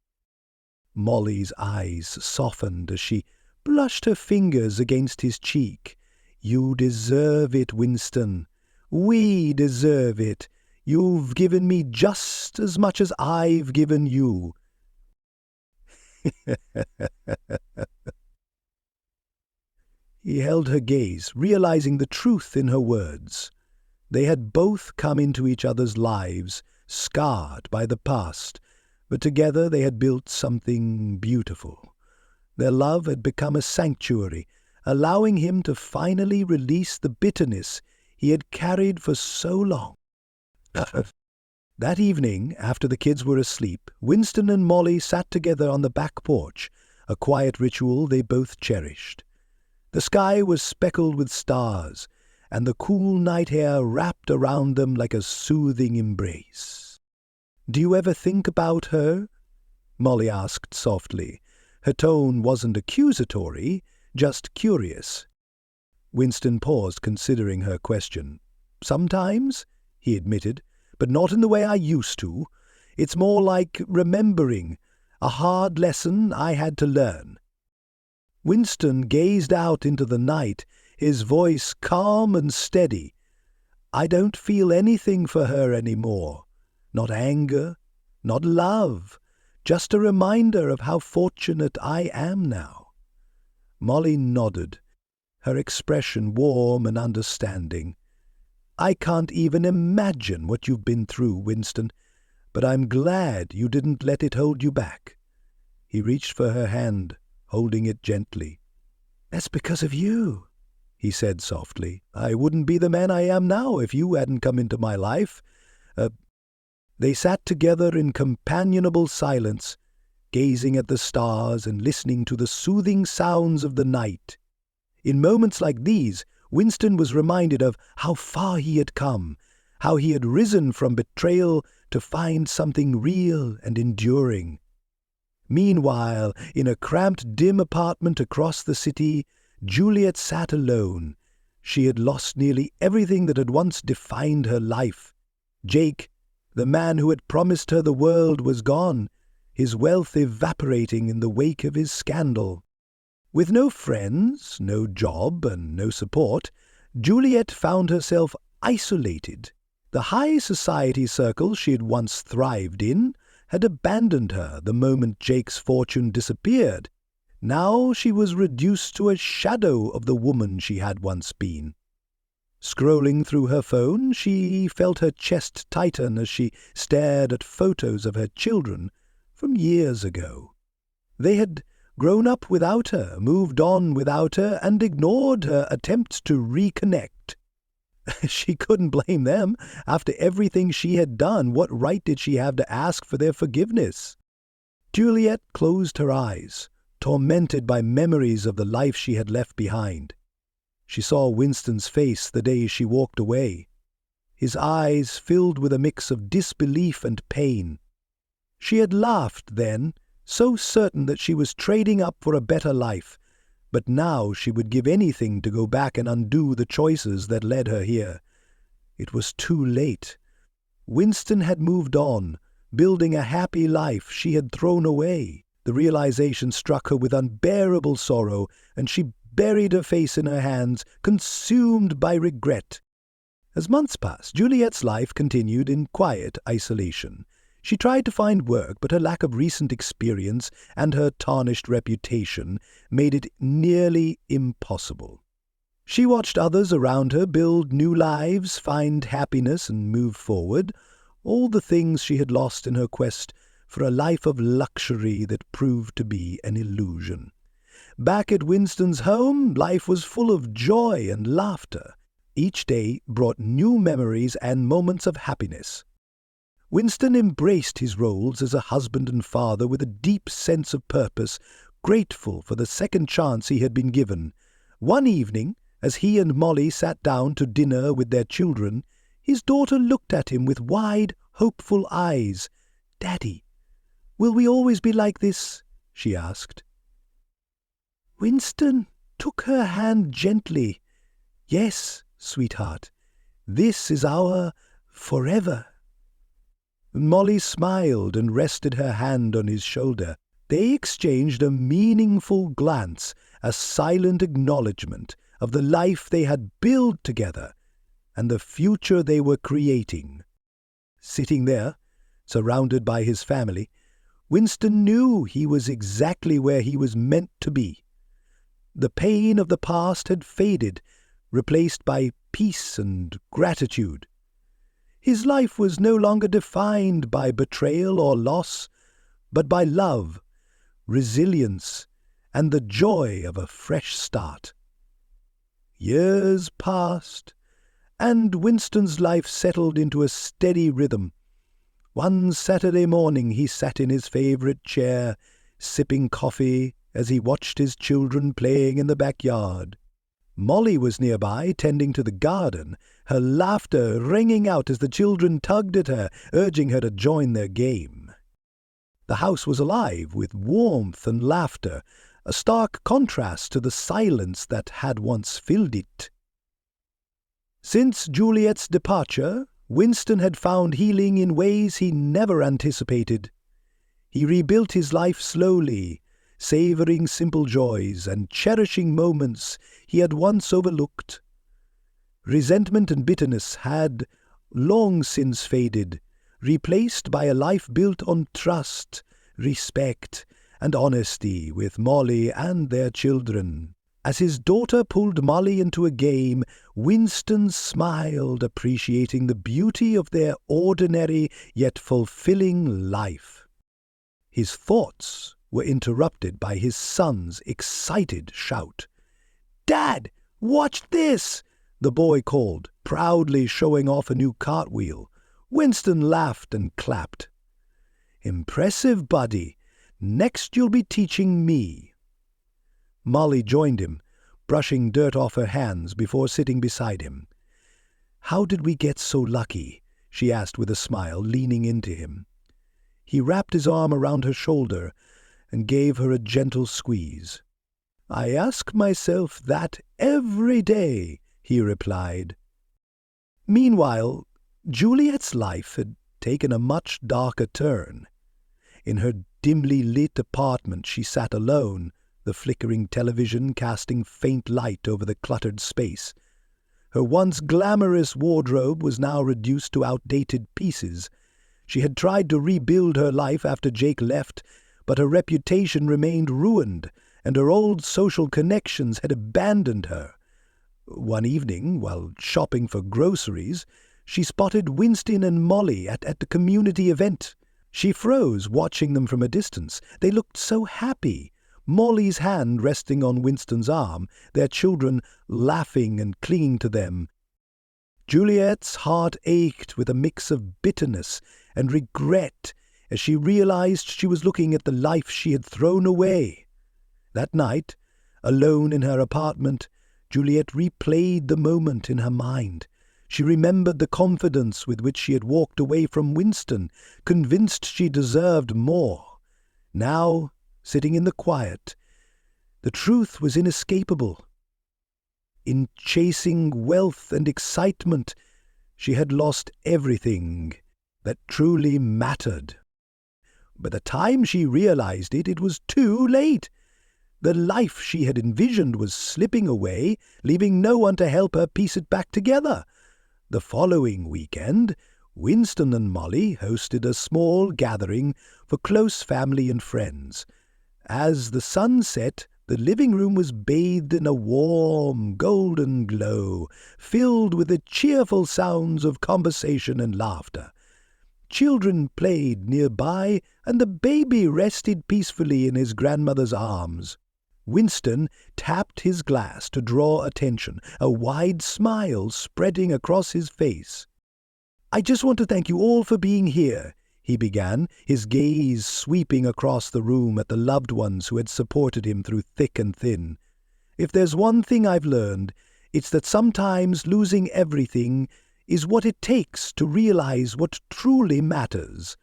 Molly's eyes softened as she brushed her fingers against his cheek. "You deserve it, Winston. We deserve it. You've given me just as much as I've given you." He held her gaze, realizing the truth in her words. They had both come into each other's lives, scarred by the past, but together they had built something beautiful. Their love had become a sanctuary, allowing him to finally release the bitterness he had carried for so long. That evening, after the kids were asleep, Winston and Molly sat together on the back porch, a quiet ritual they both cherished. The sky was speckled with stars, and the cool night air wrapped around them like a soothing embrace. "Do you ever think about her?" Molly asked softly. Her tone wasn't accusatory, just curious. Winston paused, considering her question. "Sometimes," he admitted, "but not in the way I used to. It's more like remembering, a hard lesson I had to learn." Winston gazed out into the night, his voice calm and steady. "I don't feel anything for her anymore. Not anger, not love, just a reminder of how fortunate I am now." Molly nodded, her expression warm and understanding. "I can't even imagine what you've been through, Winston, but I'm glad you didn't let it hold you back." He reached for her hand, holding it gently. "That's because of you," he said softly. "I wouldn't be the man I am now if you hadn't come into my life." They sat together in companionable silence, gazing at the stars and listening to the soothing sounds of the night. In moments like these, Winston was reminded of how far he had come, how he had risen from betrayal to find something real and enduring. Meanwhile, in a cramped, dim apartment across the city, Juliet sat alone. She had lost nearly everything that had once defined her life. Jake, the man who had promised her the world, was gone, his wealth evaporating in the wake of his scandal. With no friends, no job, and no support, Juliet found herself isolated. The high society circles she had once thrived in had abandoned her the moment Jake's fortune disappeared. Now she was reduced to a shadow of the woman she had once been. Scrolling through her phone, she felt her chest tighten as she stared at photos of her children from years ago. They had grown up without her, moved on without her, and ignored her attempts to reconnect. She couldn't blame them. After everything she had done, what right did she have to ask for their forgiveness? Juliet closed her eyes, tormented by memories of the life she had left behind. She saw Winston's face the day she walked away, his eyes filled with a mix of disbelief and pain. She had laughed then, so certain that she was trading up for a better life, but now she would give anything to go back and undo the choices that led her here. It was too late. Winston had moved on, building a happy life she had thrown away. The realization struck her with unbearable sorrow, and she buried her face in her hands, consumed by regret. As months passed, Juliet's life continued in quiet isolation. She tried to find work, but her lack of recent experience and her tarnished reputation made it nearly impossible. She watched others around her build new lives, find happiness, and move forward, all the things she had lost in her quest for a life of luxury that proved to be an illusion. Back at Winston's home, life was full of joy and laughter. Each day brought new memories and moments of happiness. Winston embraced his roles as a husband and father with a deep sense of purpose, grateful for the second chance he had been given. One evening, as he and Molly sat down to dinner with their children, his daughter looked at him with wide, hopeful eyes. "Daddy, will we always be like this?" she asked. Winston took her hand gently. "Yes, sweetheart, this is our forever." Molly smiled and rested her hand on his shoulder. They exchanged a meaningful glance, a silent acknowledgement of the life they had built together and the future they were creating. Sitting there, surrounded by his family, Winston knew he was exactly where he was meant to be. The pain of the past had faded, replaced by peace and gratitude. His life was no longer defined by betrayal or loss, but by love, resilience, and the joy of a fresh start. Years passed, and Winston's life settled into a steady rhythm. One Saturday morning he sat in his favorite chair, sipping coffee as he watched his children playing in the backyard. Molly was nearby, tending to the garden, her laughter ringing out as the children tugged at her, urging her to join their game. The house was alive with warmth and laughter, a stark contrast to the silence that had once filled it. Since Juliet's departure, Winston had found healing in ways he never anticipated. He rebuilt his life slowly, savoring simple joys and cherishing moments he had once overlooked. Resentment and bitterness had long since faded, replaced by a life built on trust, respect, and honesty with Molly and their children. As his daughter pulled Molly into a game, Winston smiled, appreciating the beauty of their ordinary yet fulfilling life. His thoughts were interrupted by his son's excited shout. "Dad, watch this!" the boy called, proudly showing off a new cartwheel. Winston laughed and clapped. "Impressive, buddy. Next you'll be teaching me." Molly joined him, brushing dirt off her hands before sitting beside him. "How did we get so lucky?" she asked with a smile, leaning into him. He wrapped his arm around her shoulder and gave her a gentle squeeze. "I ask myself that every day," he replied. Meanwhile, Juliet's life had taken a much darker turn. In her dimly lit apartment she sat alone, the flickering television casting faint light over the cluttered space. Her once glamorous wardrobe was now reduced to outdated pieces. She had tried to rebuild her life after Jake left, but her reputation remained ruined, and her old social connections had abandoned her. One evening, while shopping for groceries, she spotted Winston and Molly at the community event. She froze, watching them from a distance. They looked so happy, Molly's hand resting on Winston's arm, their children laughing and clinging to them. Juliet's heart ached with a mix of bitterness and regret as she realized she was looking at the life she had thrown away. That night, alone in her apartment, Juliet replayed the moment in her mind. She remembered the confidence with which she had walked away from Winston, convinced she deserved more. Now, sitting in the quiet, the truth was inescapable. In chasing wealth and excitement, she had lost everything that truly mattered. By the time she realized it, it was too late. The life she had envisioned was slipping away, leaving no one to help her piece it back together. The following weekend, Winston and Molly hosted a small gathering for close family and friends. As the sun set, the living room was bathed in a warm, golden glow, filled with the cheerful sounds of conversation and laughter. Children played nearby, and the baby rested peacefully in his grandmother's arms. Winston tapped his glass to draw attention, a wide smile spreading across his face. "I just want to thank you all for being here," he began, his gaze sweeping across the room at the loved ones who had supported him through thick and thin. "If there's one thing I've learned, it's that sometimes losing everything is what it takes to realize what truly matters."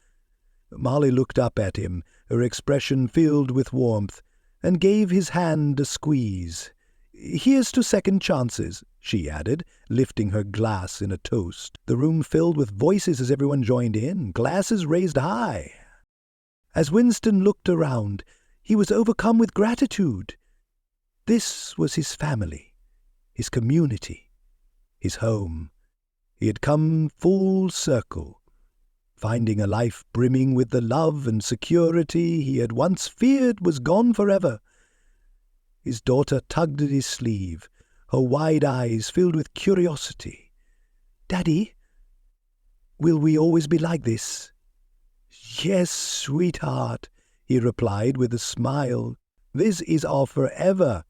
Molly looked up at him, her expression filled with warmth, and gave his hand a squeeze. "Here's to second chances," she added, lifting her glass in a toast. The room filled with voices as everyone joined in, glasses raised high. As Winston looked around, he was overcome with gratitude. This was his family, his community, his home. He had come full circle, finding a life brimming with the love and security he had once feared was gone forever. His daughter tugged at his sleeve, her wide eyes filled with curiosity. "Daddy, will we always be like this?" "Yes, sweetheart," he replied with a smile. "This is our forever."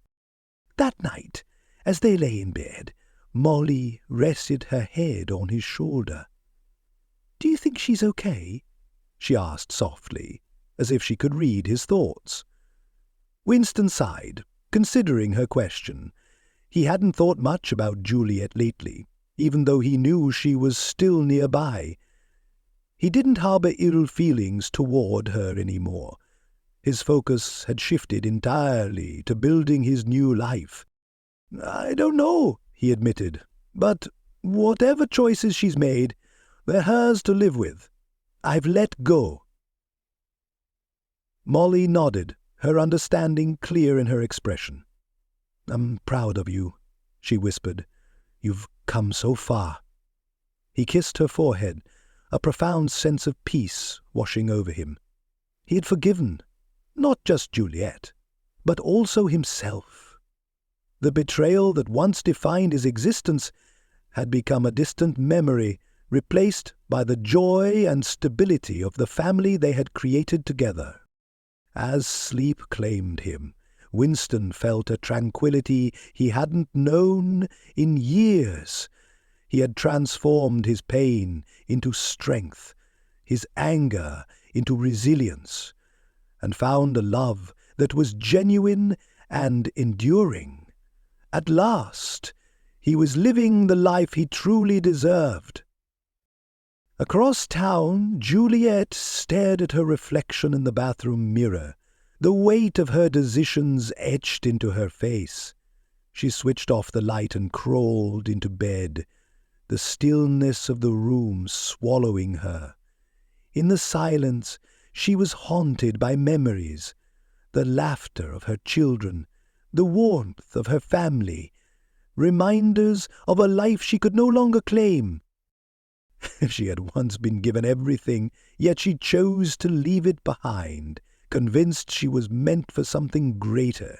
That night, as they lay in bed, Molly rested her head on his shoulder. "Do you think she's okay?" she asked softly, as if she could read his thoughts. Winston sighed, considering her question. He hadn't thought much about Juliet lately, even though he knew she was still nearby. He didn't harbor ill feelings toward her anymore. His focus had shifted entirely to building his new life. "I don't know," he admitted, "but whatever choices she's made, they're hers to live with. I've let go." Molly nodded, her understanding clear in her expression. "I'm proud of you," she whispered. "You've come so far." He kissed her forehead, a profound sense of peace washing over him. He had forgiven, not just Juliet, but also himself. The betrayal that once defined his existence had become a distant memory, replaced by the joy and stability of the family they had created together. As sleep claimed him, Winston felt a tranquility he hadn't known in years. He had transformed his pain into strength, his anger into resilience, and found a love that was genuine and enduring. At last, He was living the life he truly deserved. Across town, Juliet stared at her reflection in the bathroom mirror, the weight of her decisions etched into her face. She switched off the light and crawled into bed, the stillness of the room swallowing her. In the silence, she was haunted by memories, the laughter of her children, the warmth of her family, reminders of a life she could no longer claim. She had once been given everything, yet she chose to leave it behind, convinced she was meant for something greater.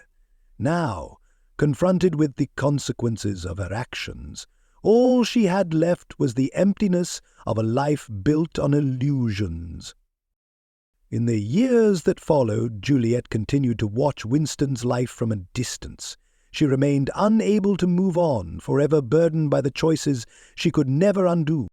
Now, confronted with the consequences of her actions, all she had left was the emptiness of a life built on illusions. In the years that followed, Juliet continued to watch Winston's life from a distance. She remained unable to move on, forever burdened by the choices she could never undo.